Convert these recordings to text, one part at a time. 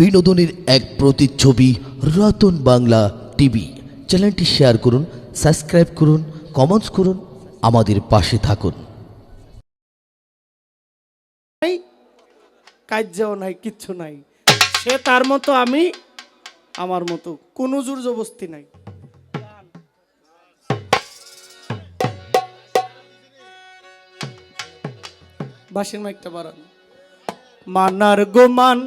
বিনোদনের এক প্রতিচ্ছবি রতন বাংলা টিভি। চ্যানেলটি শেয়ার করুন, সাবস্ক্রাইব করুন, কমেন্টস করুন, আমাদের পাশে থাকুন। কাজ্যাও নাই, কিচ্ছু নাই। সে তার মতো, আমি আমার মতো, কোনো জোর জবস্তি নাই। বাঁশির মাইকটা বাড়ান। মানার গোমান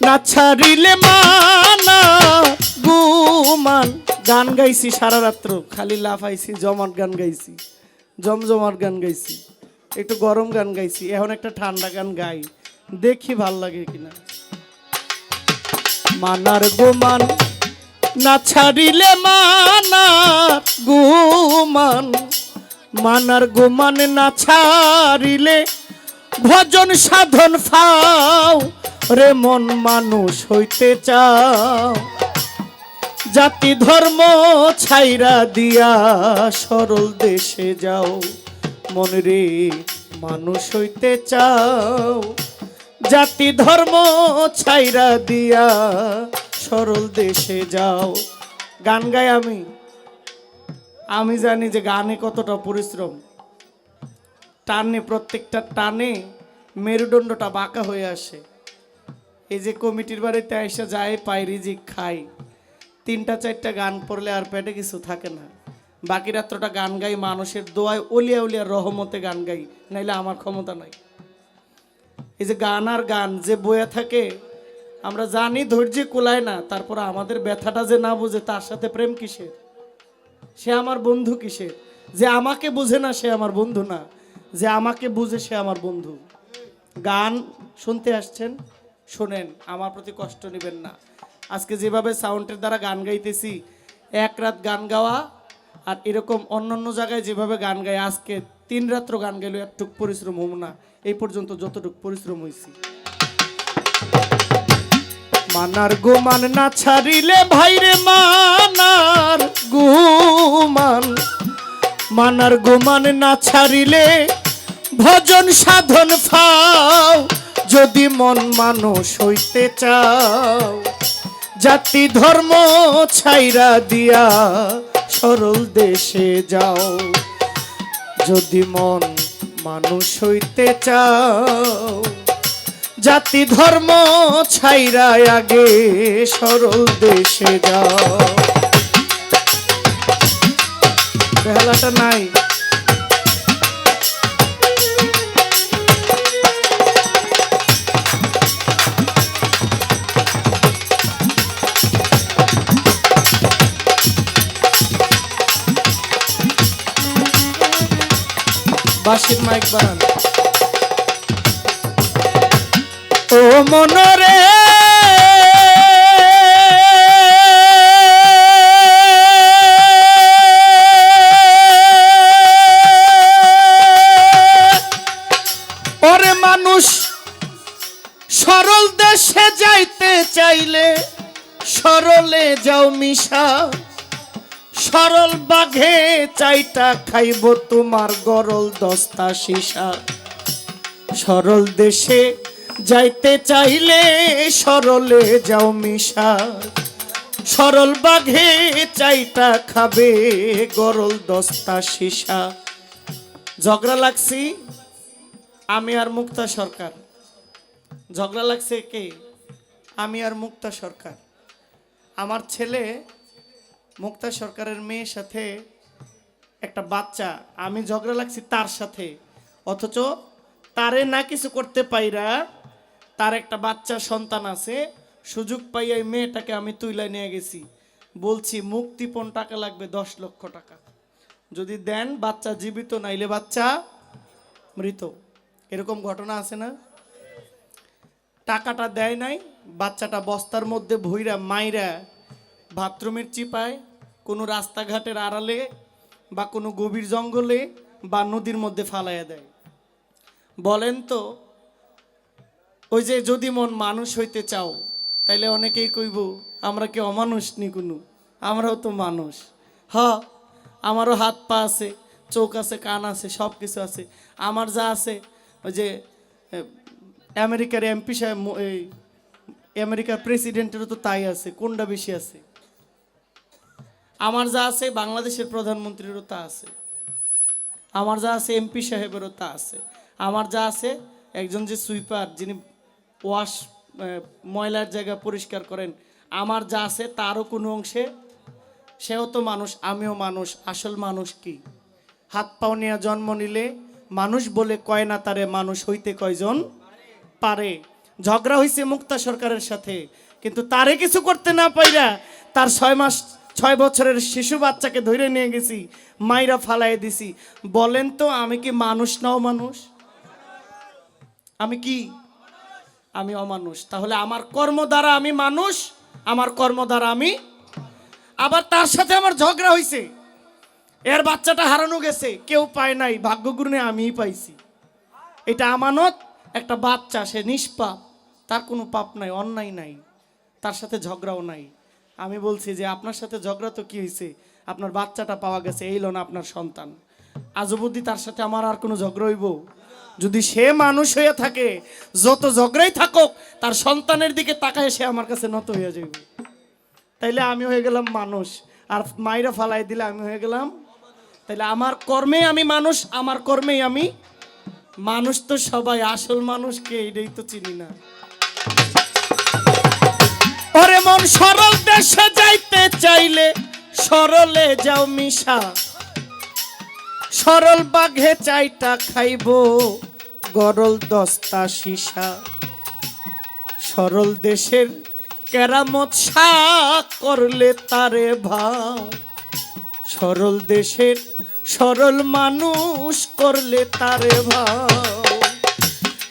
না ছাড়িলে মানা গুমান। গান গাইছি সারা রাত্র, খালি লাফাইছি, জমাট গান গাইছি, জমজমাট গান গাইছি, একটু গরম গান গাইছি, এখন একটা ঠান্ডা গান গাই, দেখি ভাল লাগে কিনা। মানার গোমান না ছাড়িলে মানার গুমান, মানার গোমান না ছাড়িলে ভজন সাধন ফাও রে মন মানুষ হইতে চাও। জাতি ধর্ম ছাইরা দিয়া সরল দেশে যাও, মন রে মানুষ হইতে চাও। জাতি ধর্ম ছাইরা দিয়া সরল দেশে যাও। গান গাই আমি জানি যে গানে কতটা পরিশ্রম। টানে, প্রত্যেকটা টানে মেরুদণ্ডটা বাঁকা হয়ে আসে। এই যে কমিটির বাড়িতে এসে যায়, পাই রিজিক খাই, 3-4টা গান পড়লে আর পেটে কিছু থাকে না। বাকি রাত্রটা গান গাই, মানুষের দোয়ায়, অলিয়া উলিয়ার রহমতে গান গাই, নাইলে আমার ক্ষমতা নাই। এই যে গান আর গান যে বয়ে থাকে, আমরা জানি ধৈর্য কুলায় না, তারপর আমাদের ব্যথাটা যে না বুঝে, তার সাথে প্রেম কিসের? সে আমার বন্ধু কিসের? যে আমাকে বুঝে না সে আমার বন্ধু না, যে আমাকে বুঝে সে আমার বন্ধু। গান শুনতে আসছেন, শোনেন, আমার প্রতি কষ্ট নেবেন না। আজকে যেভাবে সাউন্ডের দ্বারা গান গাইতেছি, এক রাত গান গাওয়া আর এরকম অন্যান্য জায়গায় যেভাবে গান গাই, আজকে 3 রাত্র গান গাইলেও একটুক পরিশ্রম হব না, এই পর্যন্ত যতটুকু পরিশ্রম হয়েছি। মানার গুমান না ছাড়িলে ভাইরে মানার গুমান, মানার গুমান না ছাড়িলে ভজন সাধন ফাও যদি মন মানুষ হইতে চাও। জাতি ধর্ম ছাইরা দিয়া সরল দেশে যাও, যদি মন মানুষ হইতে চাও। জাতি ধর্ম ছাইরা আগে সরল দেশে যাও। বেহালাটা নাই। বাঁশির মাইক বানান। ও মনরে ওরে মানুষ সরল দেশে যাইতে চাইলে সরলে যাও মিশা। সরল বাঘে চাইটা খাইব তোমার গরল দস্তা সীসা। সরল দেশে যাইতে চাইলে সরলে যাও মিশা। সরল বাঘে চাইটা খাবে গরল দস্তা সীসা। ঝগড়া লাগছি আমি আর মুক্তা সরকার। ঝগড়া লাগছে কে? আমি আর মুক্তা সরকার। আমার ছেলে মুক্তা সরকারের মেয়ের সাথে একটা বাচ্চা, আমি ঝগড়া লাগছি তার সাথে, অথচ তারে না কিছু করতে পাইরা তার একটা বাচ্চা সন্তান আছে, সুযোগ পাইয়া এই মেয়েটাকে আমি তুইলা নিয়ে গেছি। বলছি মুক্তিপণ টাকা লাগবে 10 লক্ষ টাকা, যদি দেন বাচ্চা জীবিত, নাইলে বাচ্চা মৃত। এরকম ঘটনা আছে না? টাকাটা দেয় নাই, বাচ্চাটা বস্তার মধ্যে ভইরা মাইরা বাথরুমের চিপায়, কোনো রাস্তাঘাটের আড়ালে বা কোনো গভীর জঙ্গলে বা নদীর মধ্যে ফালাইয়া দেয়। বলেন তো, ওই যে যদি মন মানুষ হইতে চাও, তাইলে অনেকেই কইব আমরা কি অমানুষ নি? কোনো, আমরাও তো মানুষ। হ্যাঁ, আমারও হাত পা আছে, চোখ আছে, কান আছে, সব কিছু আছে। আমার যা আছে, ওই যে আমেরিকার এমপি সাহেব, আমেরিকার প্রেসিডেন্টেরও তো তাই আছে, কোনটা বেশি আছে? আমার যা আছে বাংলাদেশের প্রধানমন্ত্রীরও তা আছে, আমার যা আছে এমপি সাহেবেরও তা আছে, আমার যা আছে একজন যে সুইপার যিনি ওয়াশ ময়লার জায়গা পরিষ্কার করেন, আমার যা আছে তারও কোনো অংশে সেও তো মানুষ, আমিও মানুষ। আসল মানুষ কি? হাত পাও নিয়ে জন্ম নিলে মানুষ বলে কয় না তারে মানুষ হইতে কয়জন পারে। ঝগড়া হয়েছে মুক্তা সরকারের সাথে, কিন্তু তারে কিছু করতে না পাইরা তার 6 বছরের শিশু বাচ্চাকে ধরে নিয়ে গেছি, মাইরা ফালাই দিছি। বলেন তো আমি কি মানুষ নাও মানুষ? আমি কি? আমি অমানুষ। তাহলে আমার কর্ম দ্বারা আমি মানুষ, আমার কর্ম দ্বারা আমি। আবার তার সাথে আমার ঝগড়া হয়েছে, এর বাচ্চাটা হারানো গেছে, কেউ পায় নাই, ভাগ্যগুণে আমিই পাইছি। এটা আমানত। একটা বাচ্চা, সে নিষ্পাপ, তার কোনো পাপ নাই, অন্যায় নাই, তার সাথে ঝগড়াও নাই। আমি বলছি যে আপনার সাথে ঝগড়া তো কি হয়েছে, আপনার বাচ্চাটা পাওয়া গেছে, এই লোন আপনার সন্তান। আজবুদ্ধি, তার সাথে আমার আর কোনো ঝগড়া হইব? যদি সে মানুষ হয়ে থাকে, যত ঝগড়াই থাকুক, তার সন্তানের দিকে তাকায় সে আমার কাছে নত হয়ে যাইব। তাইলে আমি হয়ে গেলাম মানুষ, আর মাইরা ফালাই দিলে আমি হয়ে গেলাম। তাইলে আমার কর্মে আমি মানুষ, আমার কর্মেই আমি মানুষ। তো সবাই, আসল মানুষকে এটাই তো চিনি না। ওরে মন, সরল দেশে যাইতে চাইলে সরলে যাও মিশা, সরল বাঘে চাইটা খাইব গরল দস্তা সীসা। সরল দেশের কেরামত শাক করলে তারে ভাও, সরল দেশের সরল মানুষ করলে তারে ভাও।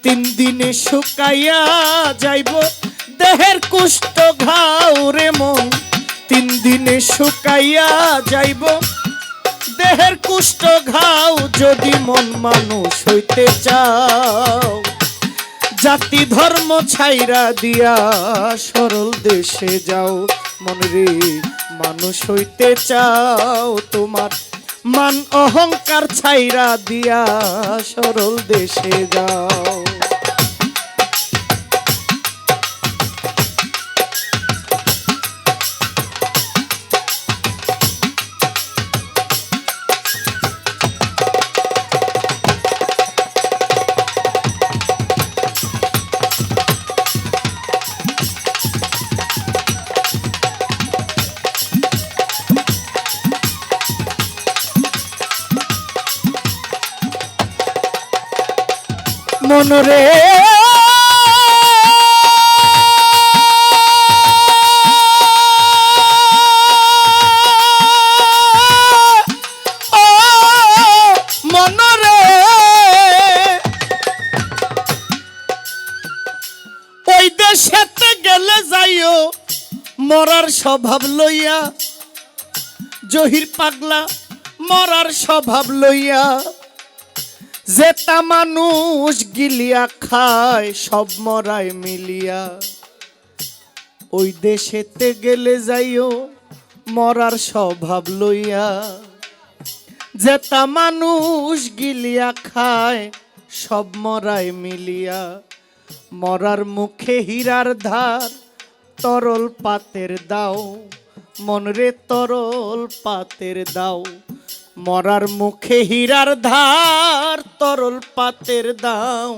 3 দিনে শুকাইয়া যাইব দেহের কুষ্ঠ ঘাও রে মন, 3 দিনে শুকাইয়া যাইব দেহের কুষ্ঠ ঘাও। যদি মন মানুষ হইতে চাও, জাতি ধর্ম ছাইরা দিয়া সরল দেশে যাও। মন রে, মানুষ হইতে চাও, তোমার মান অহংকার ছাইরা দিয়া সরল দেশে যাও। মনরে মনরে, ওই দেশেতে গেলে যাইও মরার স্বভাব লইয়া, জহির পাগলা মরার স্বভাব লইয়া। যেটা মানুষ গিলিয়া খায় সব মরায় মিলিয়া, ওই দেশেতে গেলে যাইও মরার স্বভাব লইয়া। যেটা মানুষ গিলিয়া খায় সব মরায় মিলিয়া। মরার মুখে হীরার ধার, তরল পাতের দাও, মনরে তরল পাতের দাও। মরার মুখে হীরার ধার, তরল পাতের দাও,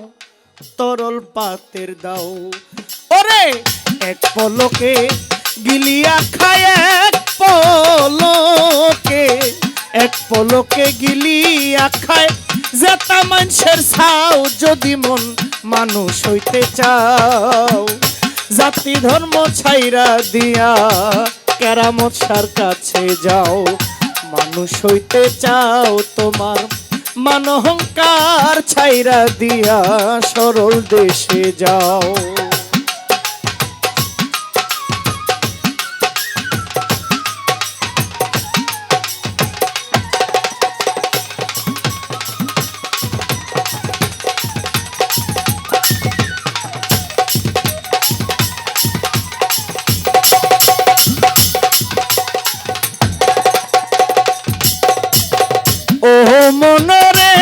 তরল পাতের দাও। ওরে এক পলকে গিলিয়া খায়, এক পলকে, এক পলকে গিলিয়া খায় যেটা মানুষের ছাও। যদি মন মানুষ হইতে চাও, জাতি ধর্ম ছাইরা দিয়া কেরামত সার কাছে যাও। মানুষ হইতে চাও, তোমার মান অহংকার ছাইরা দিয়া সরল দেশে যাও। ও মনরে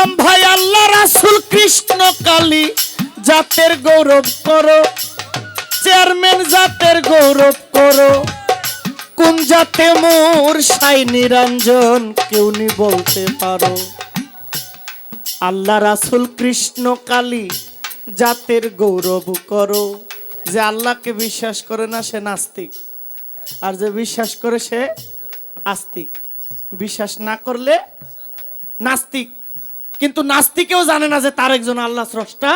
ইসলাম ভাই আল্লাহ রাসূল কৃষ্ণ কালী জাতের গৌরব করো, চেয়ারম্যান জাতের গৌরব করো, কোন জাতে মোর সাই নিরঞ্জন কেউ নি বলতে পারো। আল্লাহ রাসূল কৃষ্ণ কালী জাতের গৌরব করো। যে আল্লাহকে বিশ্বাস করে না সে নাস্তিক, আর যে বিশ্বাস করে সে আস্তিক। বিশ্বাস না করলে নাস্তিক, কিন্তু নাস্তিকেও জানে না যে তার একজন আল্লাহ স্রষ্টা।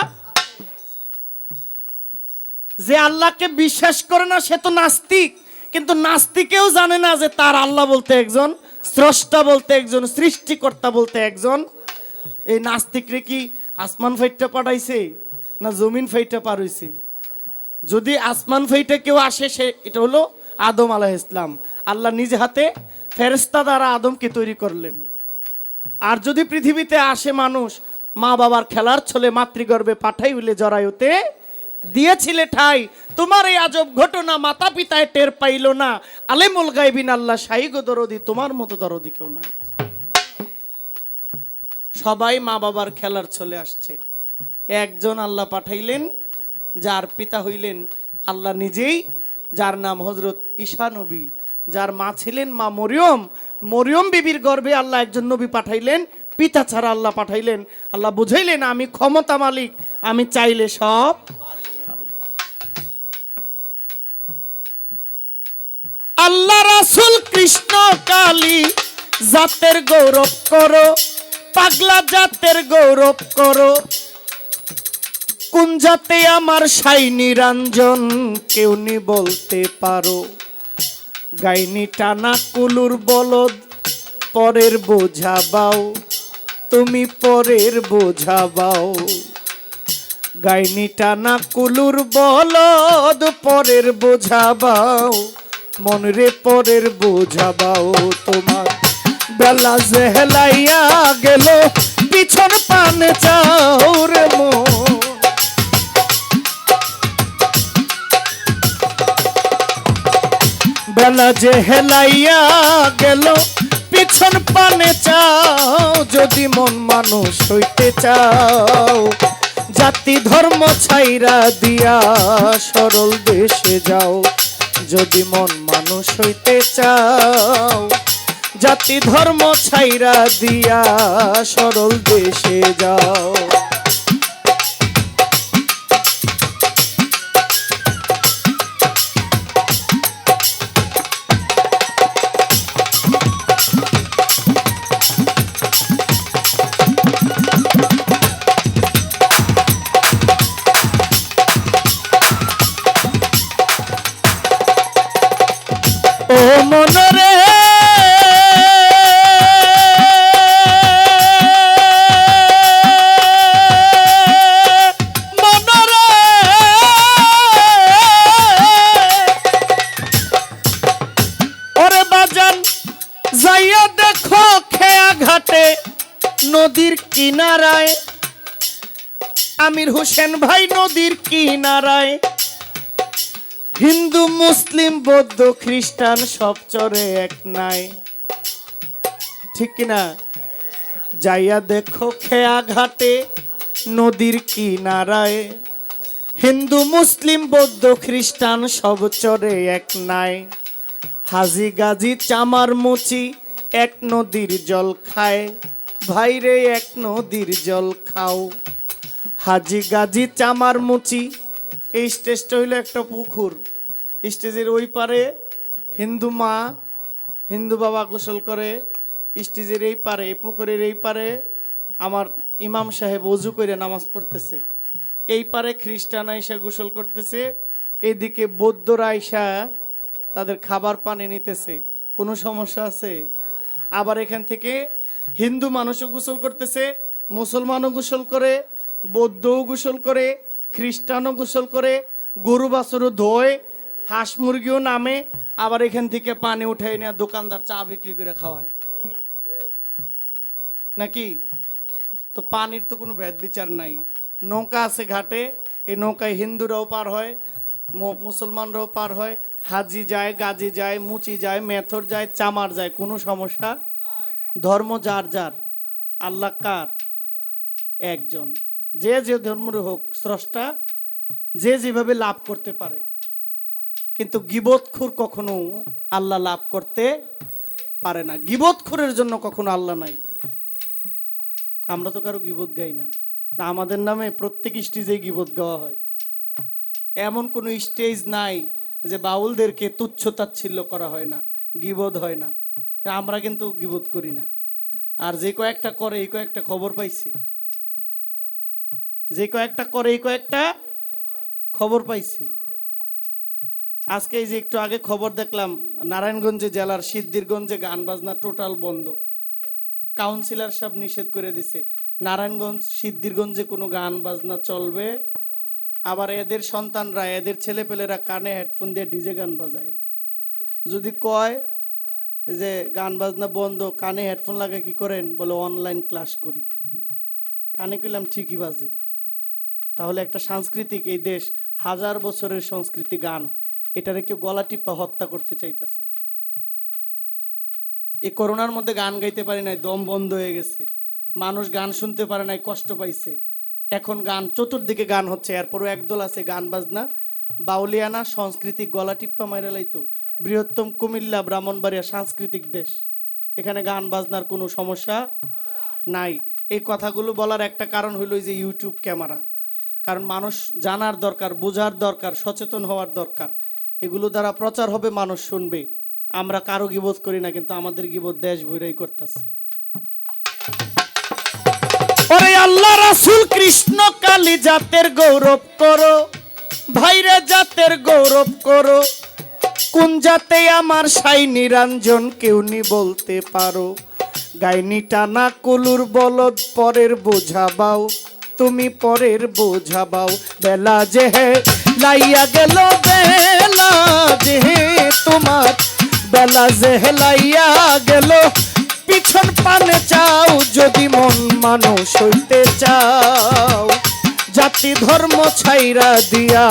যে আল্লাহকে বিশ্বাস করে না সে তো নাস্তিক, কিন্তু নাস্তিকেও জানে না যে তার আল্লাহ বলতে একজন স্রষ্টা, বলতে একজন সৃষ্টিকর্তা, বলতে একজন। এই নাস্তিকরে কি আসমান ফাইটটা পাঠাইছে না জমিন ফাইটটা পার হইছে? যদি আসমান ফাইটে কেউ আসে সে এটা হলো আদম আলাইহিস সালাম। আল্লাহ নিজ হাতে ফেরেশতা দ্বারা আদমকে তৈরি করলেন। আর যদি পৃথিবীতে আসে মানুষ, মা বাবার খেলার ছলে মাতৃগর্ভে পাঠাই হইলে জরায়ুতে দিয়েছিলে ঠাই। তোমার এই আজব ঘটনা মাতা পিতায় টের পাইল না। আলেমুল গায়বিন আল্লাহ শাহী গো দরদি, তোমার মতো দরদি কেউ নাই। সবাই মা বাবার খেলার ছলে আসছে, একজন আল্লাহ পাঠাইলেন যার পিতা হইলেন আল্লাহ নিজেই, যার নাম হযরত ঈসা নবী, যার মা ছিলেন মা মরিয়ম। মরিয়ম বিবির গর্ভে আল্লাহ একজন নবী পাঠাইলেন, পিতা ছাড়া আল্লাহ পাঠাইলেন। আল্লাহ বুঝাইলেন আমি ক্ষমতা মালিক, আমি চাইলে সব। আল্লাহ রাসূল কৃষ্ণ কালী জাতের গৌরব করো, পাগলা জাতের গৌরব করো, কোন জাতে আমার সাই নিরঞ্জন কেউ নি বলতে পারো। গাইনি টানা কুলুর বলদ পরের বোঝা বাও, তুমি পরের বোঝা বাও। গাইনি টানা কুলুর বলদ পরের বোঝা বাও, মনরে পরের বোঝা বাও। তোমার বেলা জেহেলাইয়া গেল পিছন পানে চাও রে মন। বেলা যে হেলাইয়া গেল পিছন পানে চাও, যদি মন মানুষ হইতে চাও জাতি ধর্ম ছাইরা দিয়া সরল দেশে যাও। যদি মন মানুষ হইতে চাও জাতি ধর্ম ছাইরা দিয়া সরল দেশে যাও। ও মনরে মনরে ওরে বাজান যাইয়া দেখো খেয়া ঘাটে নদীর কিনারায়, আমির হোসেন ভাই নদীর কিনারায় হিন্দু মুসলিম বৌদ্ধ খ্রিস্টান সব চরে এক নাই, ঠিক কিনা? যাইয়া দেখো খেয়া ঘাটে নদীর কিনারায়, হিন্দু মুসলিম বৌদ্ধ খ্রিস্টান সব চরে এক নাই। হাজি গাজি চামার মুচি এক নদীর জল খায়, ভাইরে এক নদীর জল খাও। হাজি গাজি চামার মুচি, এই স্টেজটা হইলো একটা পুকুর। স্টেজের ওই পারে হিন্দু মা হিন্দু বাবা গোসল করে, স্টেজের এই পারে এই পুকুরের এই পারে আমার ইমাম সাহেব ওযু করে নামাজ পড়তেছে, এই পারে খ্রিস্টান আইসা গোসল করতেছে, এইদিকে বৌদ্ধরা আইসা তাদের খাবার পানি নিতেছে। কোনো সমস্যা আছে? আবার এখান থেকে হিন্দু মানুষও গোসল করতেছে, মুসলমানও গোসল করে, বৌদ্ধও গোসল করে, খ্রিস্টানও গোসল করে, গরু বাছুরও ধোয়, হাঁস মুরগিও নামে। আবার এখান থেকে পানি উঠাই নিয়ে দোকানদার চা বিক্রি করে খাওয়ায় নাকি? তো পানির তো কোনো ভেদ বিচার নাই। নৌকা আছে ঘাটে, এই নৌকায় হিন্দুরাও পার হয়, মুসলমানরাও পার হয়, হাজি যায়, গাজি যায়, মুচি যায়, মেথর যায়, চামার যায়, কোনো সমস্যা। ধর্ম যার যার, আল্লাহ কার? একজন। যে যে ধর্মের হোক, স্রষ্টা যে যেভাবে লাভ করতে পারে, কিন্তু গীবতখোর কখনো আল্লাহ লাভ করতে পারে না। গীবতখোরের জন্য কখনো আল্লাহ নাই। আমরা তো কারো গীবত গাই না, না আমাদের নামে প্রত্যেক স্টেজে গীবত গাওয়া হয়। এমন কোনো স্টেজ নাই যে বাউলদেরকে তুচ্ছ তাচ্ছিল্য করা হয় না, গীবত হয় না। আমরা কিন্তু গীবত করি না। আর যে কয়েকটা করে এই কয়েকটা খবর পাইছি, যে কয়েকটা করে এই কয়েকটা খবর পাইছি। আজকে এই যে একটু আগে খবর দেখলাম, নারায়ণগঞ্জে জেলার সিদ্ধিরগঞ্জে গান বাজনা টোটাল বন্ধ। কাউন্সিলর সব নিষেধ করে দিছে, নারায়ণগঞ্জ সিদ্ধিরগঞ্জে কোনো গান বাজনা চলবে। আবার এদের সন্তানরা, এদের ছেলেপেলেরা কানে হেডফোন দিয়ে ডিজে গান বাজায়। যদি কয় যে গান বাজনা বন্ধ, কানে হেডফোন লাগে কি করেন, বলে অনলাইন ক্লাস করি। কানে কইলাম ঠিকই বাজে। তাহলে একটা সাংস্কৃতিক, এই দেশ হাজার বছরের সংস্কৃতি গান, এটারে কেউ গলা টিপা হত্যা করতে চাইতেছে। এই করোনার মধ্যে গান গাইতে পারি নাই, দম বন্ধ হয়ে গেছে, মানুষ গান শুনতে পারে নাই, কষ্ট পাইছে। এখন গান চতুর্দিকে গান হচ্ছে, এরপরও একদল আছে গান বাজনা বাউলিয়ানা সাংস্কৃতিক গলা টিপ্পা মাইরা লাইতো। বৃহত্তম কুমিল্লা ব্রাহ্মণবাড়িয়া সাংস্কৃতিক দেশ, এখানে গান বাজনার কোনো সমস্যা নাই। এই কথাগুলো বলার একটা কারণ হইল যে ইউটিউব ক্যামেরা। কারণ মানুষ জানার দরকার, বোঝার দরকার, সচেতন হওয়ার দরকার। এগুলো দ্বারা প্রচার হবে, মানুষ শুনবে। আমরা কারো গীবত করি না, কিন্তু আমাদের গীবত দেশ ভৈরাই করতেছে। ওরে আল্লাহ রাসূল কৃষ্ণ কালী জাতের গৌরব করো, ভাইরে জাতের গৌরব করো। কোন জাতে আমার সাই নিরঞ্জন কেউ নি বলতে পারো। গাইনি টানা কুলুর বলদ পরের বোঝাবাও, তুমি পরের বোঝাবাও। বেলা যে হে লাইয়া গেল, বেলা যে হে তোমার, বেলা যে হে লাইয়া গেল। পিছন পানে চাও যদি মন মানুষ হইতে চাও, জাতি ধর্ম ছাইরা দিয়া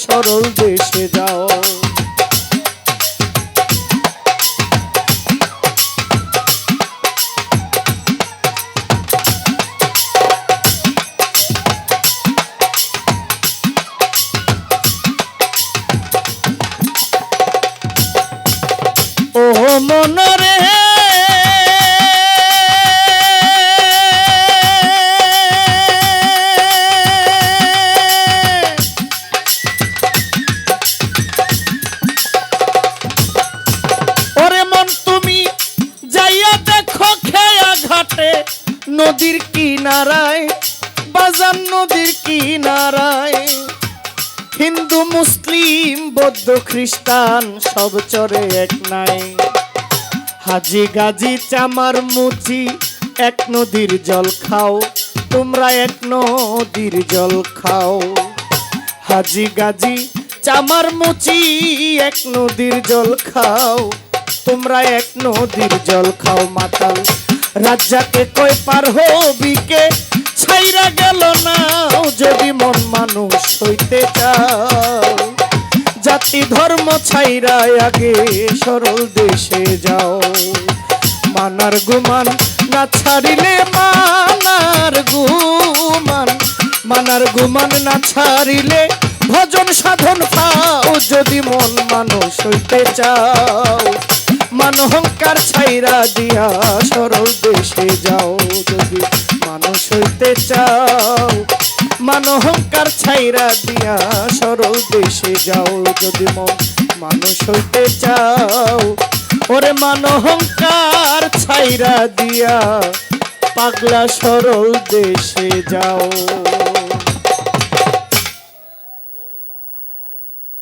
সরল দেশে যাও। ও মনরে নদীর কিনারায়, বাজার নদীর কিনারায়। হিন্দু মুসলিম বৌদ্ধ খ্রিস্টান সব চরে এক নাই। হাজি গাজি চামার মুচি এক নদীর জল খাও, তোমরা এক নদীর জল খাও। হাজি গাজি চামার মুচি এক নদীর জল খাও, তোমরা এক নদীর জল খাও। মাতাল রাজ্জাকে কই পার হবিকে ছাইরা গেল না, যদি মন মানুষ হইতে চাও। জাতি ধর্ম ছাইরা আগে সরল দেশে যাও। মানার গুমান না ছাড়িলে, মানার গুমান, মানার গুমান না ছাড়িলে ভজন সাধন পাও, যদি মন মানুষ হইতে চাও। মান অহংকার ছাইরা দিয়া সরল দেশে যাও, যদি মানুষ হইতে চাও। মান অহংকার ছাইরা দিয়া সরল দেশে যাও, যদি মানুষ হইতে চাও। ওরে মান অহংকার ছাইরা দিয়া পাগলা সরল দেশে যাও।